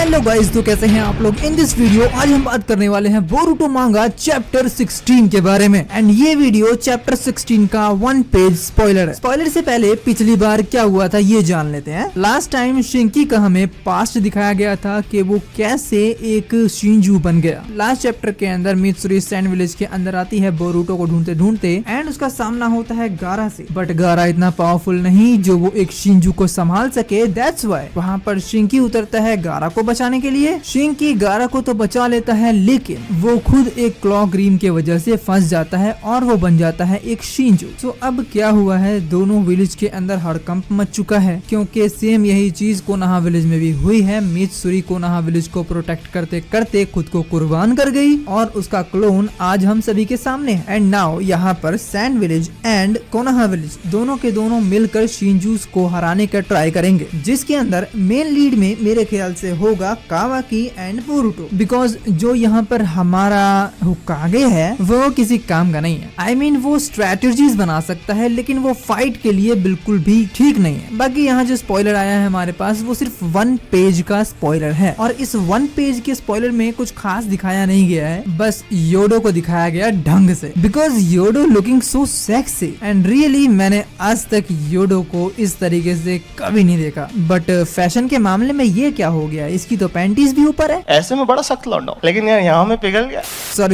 Hello guys, तो कैसे हैं आप लोग। इन दिस वीडियो आज हम बात करने वाले हैं बोरुतो मांगा चैप्टर 16 के बारे में। एंड ये वीडियो चैप्टर 16 का 1 पेज स्पॉइलर है। स्पॉइलर से पहले पिछली बार क्या हुआ था ये जान लेते हैं। लास्ट टाइम शिंकी का हमें पास्ट दिखाया गया था कि वो कैसे एक शिंजू बन गया। लास्ट चैप्टर के अंदर मित्सुरी सैंड विलेज के अंदर आती है बोरुतो को ढूंढते ढूंढते एंड उसका सामना होता है गारा से। बट गारा इतना पावरफुल नहीं जो वो एक शिंजू को संभाल सके। दैट्स व्हाई वहाँ पर शिंकी उतरता है गारा को बचाने के लिए। शिंकी गारा को तो बचा लेता है लेकिन वो खुद एक क्लॉक रीम के वजह से फंस जाता है और वो बन जाता है एक शिंजू। तो अब क्या हुआ है, दोनों विलेज के अंदर हड़कंप मच चुका है क्योंकि सेम यही चीज कोनोहा विलेज में भी हुई है। मित्सुरी कोनोहा विलेज को प्रोटेक्ट करते करते खुद को कुर्बान कर गई और उसका क्लोन आज हम सभी के सामने है। एंड नाउ यहाँ पर sand village and Konoha village दोनों के दोनों मिलकर शिंजूस को हराने का ट्राई करेंगे, जिसके अंदर मेन लीड में मेरे ख्याल से होगा कावाकी एंड बोरुतो। बिकॉज जो यहाँ पर हमारा होकागे है वो किसी काम का नहीं है। I mean, वो स्ट्रेटेजीज बना सकता है लेकिन वो फाइट के लिए बिल्कुल भी ठीक नहीं है। बाकी यहाँ जो स्पॉइलर आया है हमारे पास वो सिर्फ 1 पेज का स्पॉइलर है और इस 1 पेज के स्पॉइलर में कुछ खास दिखाया नहीं गया है, बस योडो को दिखाया गया ढंग से। बिकॉज योडो looking so sexy and really मैंने आज तक योडो को इस तरीके से कभी नहीं देखा। बट फैशन के मामले में ये क्या हो गया, इसकी तो पैंटीज भी ऊपर है। ऐसे में बड़ा सख्त लौंडा हूं, लेकिन यार यहाँ में पिघल गया।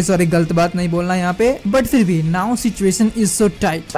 सॉरी गलत बात नहीं बोलना यहाँ पे। बट फिर भी now situation is so tight.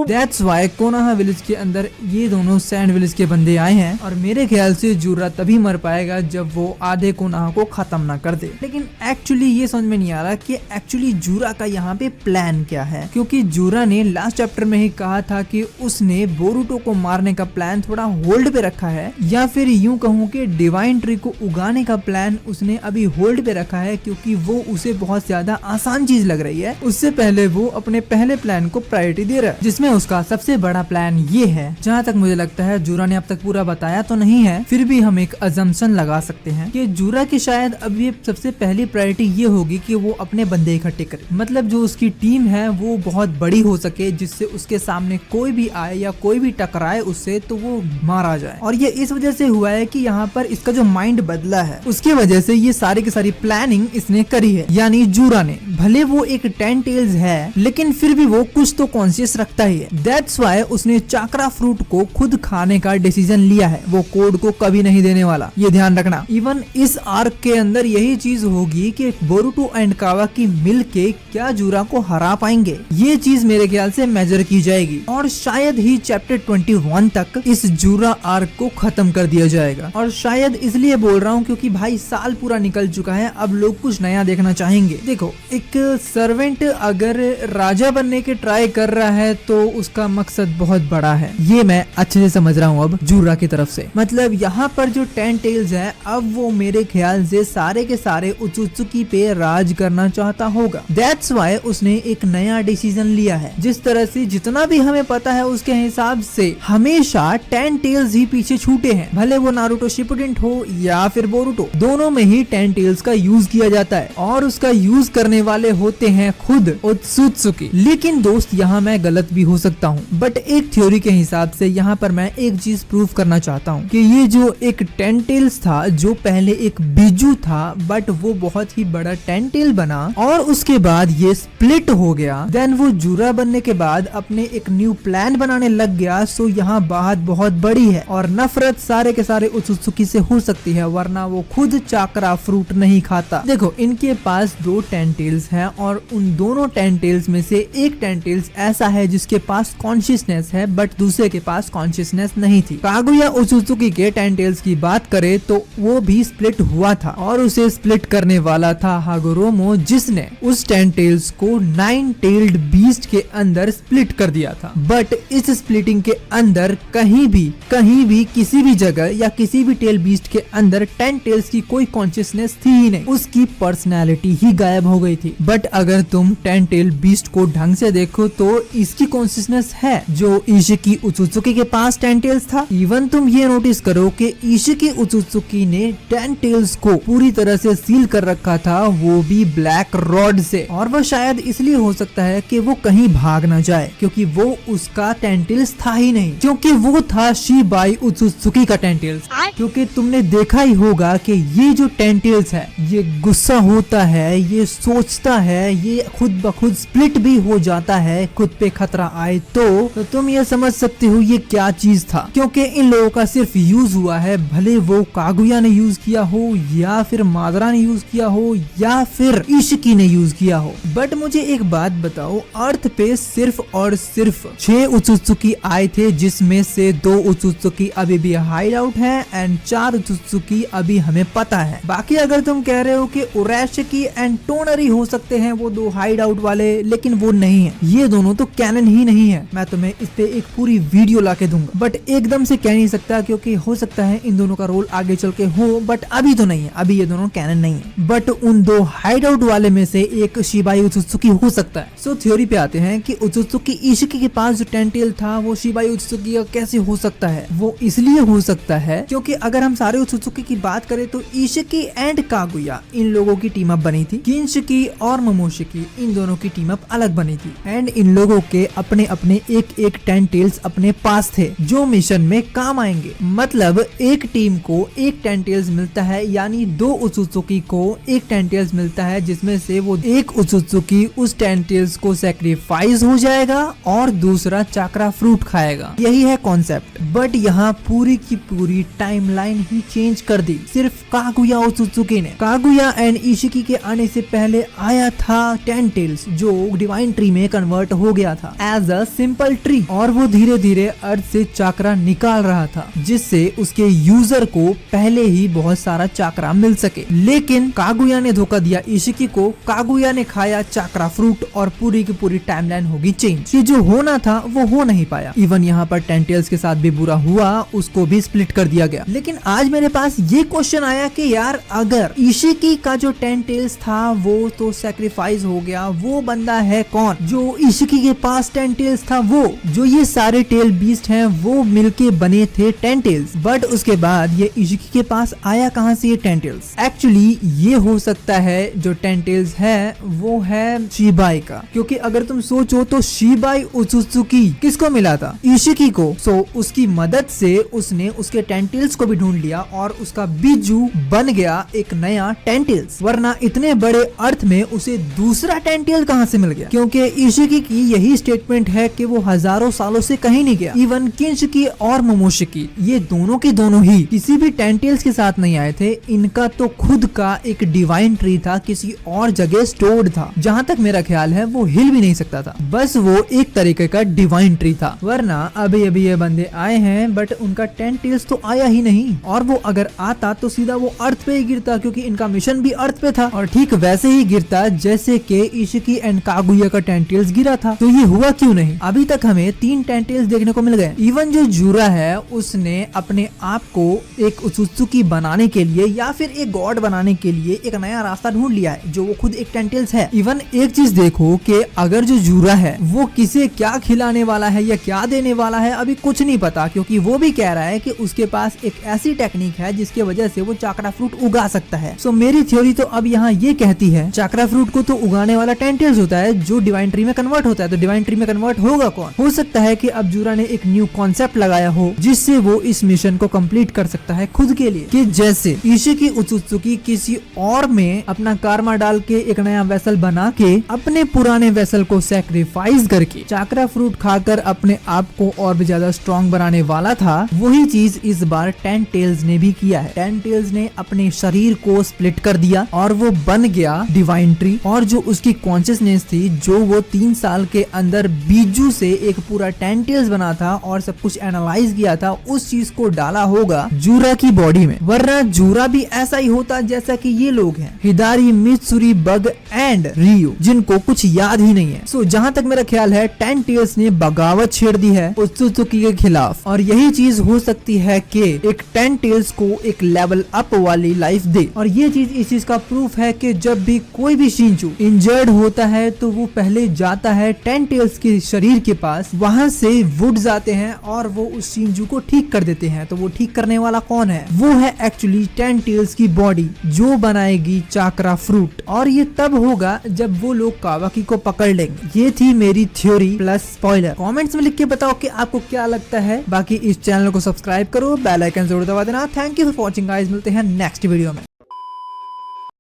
That's why Konoha village के अंदर ये दोनों सैंड विलेज के बंदे आए हैं और मेरे ख्याल से जूरा तभी मर पाएगा जब वो आधे कोनोहा को खत्म ना कर दे। लेकिन एक्चुअली ये समझ में नहीं आ रहा कि एक्चुअली जूरा का यहाँ पे प्लान क्या है, क्योंकि जूरा ने लास्ट चैप्टर में ही कहा था कि उसने बोरुतो को मारने का प्लान थोड़ा होल्ड पे रखा है, या फिर यूं कहूँ कि डिवाइन ट्री को उगाने का प्लान उसने अभी होल्ड पे रखा है क्योंकि वो उसे बहुत ज्यादा आसान चीज लग रही है। उससे पहले वो अपने पहले प्लान को प्रायोरिटी दे रहा है, जिसमें उसका सबसे बड़ा प्लान ये है। जहाँ तक मुझे लगता है जूरा ने अब तक पूरा बताया तो नहीं है, फिर भी हम एक अजम्पशन लगा सकते हैं कि जूरा की शायद अब ये सबसे पहली प्रायोरिटी ये होगी कि वो अपने बंदे इकट्ठे करे। मतलब जो उसकी टीम है वो बहुत बड़ी हो सके, जिससे उसके सामने कोई भी आए या कोई भी टकराए उससे तो वो मारा जाए। और ये इस वजह से हुआ है कि यहाँ पर इसका जो माइंड बदला है उसकी वजह से ये सारी की सारी प्लानिंग इसने करी है। यानी जूरा ने, भले वो एक 10 टेल्स है लेकिन फिर भी वो कुछ तो कॉन्शियस रखता ही है। दैट्स व्हाई उसने चाकरा फ्रूट को खुद खाने का डिसीजन लिया है। वो कोड को कभी नहीं देने वाला, ये ध्यान रखना। इवन इस आर्क के अंदर यही चीज होगी कि बोरुतो एंड कावाकी मिलके क्या जूरा को हरा पाएंगे, ये चीज मेरे ख्याल से मेजर की जाएगी और शायद ही चैप्टर 21 तक इस जूरा आर्क को खत्म कर दिया जाएगा। और शायद इसलिए बोल रहा हूँ क्योंकि भाई साल पूरा निकल चुका है, अब लोग कुछ नया देखना चाहेंगे। देखो, एक सर्वेंट अगर राजा बनने के ट्राई कर रहा है तो उसका मकसद बहुत बड़ा है, ये मैं अच्छे से समझ रहा हूँ अब जूरा की तरफ से। मतलब यहाँ पर जो 10 टेल्स है अब वो मेरे ख्याल से सारे के सारे उत्सुकी पे राज करना चाहता होगा। दैट्स व्हाई उसने एक नया डिसीजन लिया है। जिस तरह से जितना भी हमें पता है उसके हिसाब से हमेशा 10 टेल्स ही पीछे छूटे हैं, भले वो नारुतो शिपुडेन हो या फिर बोरुतो, दोनों में ही 10 टेल्स का यूज किया जाता है और उसका यूज करने वाले होते हैं खुद ओत्सुत्सुकी। लेकिन दोस्त यहाँ मैं गलत भी हो सकता हूँ, बट एक थ्योरी के हिसाब से यहाँ पर मैं एक चीज प्रूव करना चाहता हूँ कि ये जो एक 10 टेल्स था जो पहले एक बिजू था बट वो बहुत ही बड़ा 10 टेल बना और उसके बाद ये स्प्लिट हो गया। देन वो जूरा बनने के बाद अपने एक न्यू प्लान बनाने लग गया। सो यहाँ बात बहुत बड़ी है और नफरत सारे के सारे ओत्सुत्सुकी से हो सकती है, वरना वो खुद चाकरा फ्रूट नहीं खाता। देखो, इनके पास 2 10 टेल्स हैं और उन दोनों 10 टेल्स में से एक 10 टेल्स ऐसा है जिसके पास कॉन्शियसनेस है बट दूसरे के पास कॉन्शियसनेस नहीं थी। कागुया ओत्सुत्सुकी के 10 टेल्स की बात करें तो वो भी स्प्लिट हुआ था और उसे स्प्लिट करने वाला था हागोरोमो, जिसने उस 10 टेल्स को 9 टेल्ड बीस्ट के अंदर स्प्लिट कर दिया था। बट इस स्प्लिटिंग के अंदर कहीं भी किसी भी जगह या किसी भी टेल बीस्ट के अंदर 10 टेल्स की कोई कॉन्शियसनेस थी ही नहीं, उसकी पर्सनैलिटी ही गायब हो गई थी। बट अगर तुम 10 टेल बीस्ट को ढंग से देखो तो इसकी कॉन्शियसनेस है जो इशिकी ओत्सुत्सुकी के पास 10 टेल्स था। इवन तुम ये नोटिस करो कि इशिकी ओत्सुत्सुकी ने 10 टेल्स को पूरी तरह से सील कर रखा था, वो भी ब्लैक रॉड से। और वह शायद इसलिए हो सकता है कि वो कहीं भाग ना जाए क्योंकि वो उसका 10 टेल्स था ही नहीं, क्योंकि वो था शिबाई ओत्सुत्सुकी का 10 टेल्स। क्योंकि तुमने देखा ही होगा कि ये जो टेंटेल्स है ये गुस्सा होता है, ये सोचता है, ये खुद ब खुद स्प्लिट भी हो जाता है खुद पे खतरा आए तो तुम ये समझ सकते हो ये क्या चीज था, क्योंकि इन लोगों का सिर्फ यूज हुआ है, भले वो कागुया ने यूज किया हो या फिर मादरा ने यूज किया हो या फिर इशिकी ने यूज किया हो। बट मुझे एक बात बताओ, अर्थ पे सिर्फ और सिर्फ 6 उत्सुकी आए थे, जिसमें से 2 उत्सुकी अभी भी हाइड आउट है एंड 4 उत्सुकी अभी हमें पता है। बाकी अगर तुम कह रहे हो कि उराशिकी एंड टोनरी हो सकते हैं वो 2 हाइड आउट वाले, लेकिन वो नहीं है, ये दोनों तो कैनन ही नहीं है। मैं तुम्हें इस पे एक पूरी वीडियो लाके दूंगा, बट एकदम से कह नहीं सकता क्योंकि हो सकता है इन दोनों का रोल आगे चल के हो, बट अभी तो नहीं है, अभी ये दोनों कैनन नहीं है। बट उन 2 हाइड आउट वाले में से एक शिबाई उत्सुकी हो सकता है। सो थ्योरी पे आते हैं कि उत्सुकी इशिकी के पास जो टेंटेल था वो शिबाई उत्सुकी का कैसे हो सकता है। वो इसलिए हो सकता है क्योंकि अगर हम सारे उत्सुकी की बात करें तो इशिकी एंड कागुया इन लोगों की टीम अप बनी थी, किंशिकी और मोमोशिकी इन दोनों की टीम अप अलग बनी थी एंड इन लोगों के अपने अपने एक टेंटेल्स अपने पास थे जो मिशन में काम आएंगे। मतलब एक टीम को एक टेंटेल्स मिलता है, यानी 2 उत्सुकी को एक टेंटेल्स मिलता है, जिसमें से वो एक उत्सुकी उस टेंटेल्स को सैक्रिफाइस हो जाएगा और दूसरा चाक्रा फ्रूट खाएगा। यही है कॉन्सेप्ट। बट यहाँ पूरी की पूरी टाइमलाइन ही चेंज कर दी सिर्फ कागुया उत्सुकी ने। कागुया एंड इशिकी के आने से पहले आया था टेंटेल्स जो डिवाइन ट्री में कन्वर्ट हो गया था एज अ सिंपल ट्री, और वो धीरे धीरे अर्थ से चाक्रा निकाल रहा था जिससे उसके यूजर को पहले ही बहुत सारा चाक्रा मिल सके। लेकिन कागुया ने धोखा दिया इशिकी को, कागुया ने खाया चाक्रा फ्रूट और पूरी की पूरी टाइमलाइन होगी चेंज। ये जो होना था वो हो नहीं पाया। इवन यहाँ पर टेंटेल्स के साथ भी बुरा हुआ, उसको भी स्प्लिट कर दिया गया। लेकिन आज मेरे पास ये क्वेश्चन आया कि यार अगर इशिकी का जो टेंटेल्स था वो तो सैक्रिफाइस हो गया, वो बंदा है कौन जो इशिकी के पास टेंटेल्स था? वो जो ये सारे टेल बीस्ट हैं वो मिलके बने थे टेंटेल्स। बट उसके बाद ये इशिकी के पास आया कहाँ से ये टेंटेल्स? एक्चुअली ये हो सकता है जो टेंटेल्स है वो है शिबाई का, क्योंकि अगर तुम सोचो तो शिबाई उत्सुकी किसको मिला था? इशिकी को। सो उसकी मदद से उसने उसके टेंटेल्स को भी ढूंढ लिया और उसका बीजू बन गया एक नया टेंटेल्स, वरना इतने बड़े अर्थ में उसे दूसरा टेंटेल कहाँ से मिल गया? क्योंकि इशिकी की यही स्टेटमेंट है कि वो हजारों सालों से कहीं नहीं गया। इवन किंशिकी और मोमोशिकी ये दोनों के दोनों ही किसी भी टेंटेल्स के साथ नहीं आए थे। इनका तो खुद का एक डिवाइन ट्री था, किसी और जगह स्टोर्ड था, जहाँ तक मेरा ख्याल है वो हिल भी नहीं सकता था, बस वो एक तरीके का डिवाइन ट्री था। वरना अभी अभी ये बंदे आए हैं बट उनका टेंटेल्स तो आया ही नहीं, और वो अगर आता तो सीधा वो अर्थ पे ही गिरता क्योंकि इनका मिशन भी अर्थ पे था, और ठीक वैसे ही गिरता जैसे कि इशिकी एंड कागुया का टेंटेल्स गिरा था। तो ये हुआ क्यों नहीं? अभी तक हमें 3 टेंटेल्स देखने को मिल गए। इवन जो जूरा है उसने अपने आप को एक उत्सुकी बनाने के लिए या फिर एक गॉड बनाने के लिए एक नया रास्ता ढूंढ लिया है जो वो खुद एक टेंटेल्स है। इवन एक चीज देखो कि अगर जो जूरा है वो किसे क्या खिलाने वाला है या क्या देने वाला है अभी कुछ नहीं पता, क्योंकि वो भी कह रहा है कि उसके पास एक ऐसी टेक्निक है जिसकी वजह से वो चाक्रा फ्रूट उगा सकता है। सो मेरी थ्योरी तो अब यहाँ ये कहती है चाक्रा फ्रूट को तो उगाने वाला टेंटेल्स होता है जो डिवाइन ट्री में कन्वर्ट होता है, तो डिवाइन ट्री में कन्वर्ट होगा कौन? हो सकता है कि अब जूरा ने एक न्यू कॉन्सेप्ट लगाया हो जिससे वो इस मिशन को कंप्लीट कर सकता है खुद के लिए, कि जैसे इशिकी उत्सुकी किसी और में अपना कारमा डाल के एक नया वेसल बना के अपने पुराने वेसल को सैक्रिफाइस करके चाक्रा फ्रूट खाकर अपने आप को और भी ज्यादा स्ट्रॉन्ग बनाने वाला था, वही चीज इस बार टेंटेल्स ने भी किया है। टेंटेल्स ने अपने शरीर को स्प्लिट कर दिया और वो बन गया डिवाइन ट्री, और जो उसकी कॉन्शियसनेस थी जो वो 3 साल के अंदर बीजू से एक पूरा टेंटेल्स बना था और सब कुछ एनालाइज किया था, उस चीज को डाला होगा जूरा की बॉडी में। वरना जूरा भी ऐसा ही होता जैसा कि ये लोग हैं, हिदारी, मित्सुरी, बग एंड रियो, जिनको कुछ याद ही नहीं है। सो जहाँ तक मेरा ख्याल है टेंटेल्स ने बगावत छेड़ दी है उत्सुकी के खिलाफ, और यही चीज हो सकती है कि एक टेंटेल्स को एक लेवल अप वाली लाइफ दे। और ये चीज इस चीज का प्रूफ है कि जब भी कोई भी शिंचू इंजर्ड होता है तो वो पहले जाता है टेंटेल्स के शरीर के पास, वहां से वुड्स आते हैं और वो उस शिंचू को ठीक कर देते हैं। तो वो ठीक करने वाला कौन है? वो है एक्चुअली टेंटेल्स की बॉडी जो बनाएगी चाक्रा फ्रूट, और ये तब होगा जब वो लोग कावाकी को पकड़ लेंगे। ये थी मेरी थ्योरी प्लस स्पॉइलर। कमेंट्स में लिख के बताओ कि आपको क्या लगता है। बाकी इस चैनल को सब्सक्राइब करो, बेल आइकन जरूर दबा देना। Thank you for watching guys, मिलते हैं नेक्स्ट वीडियो में।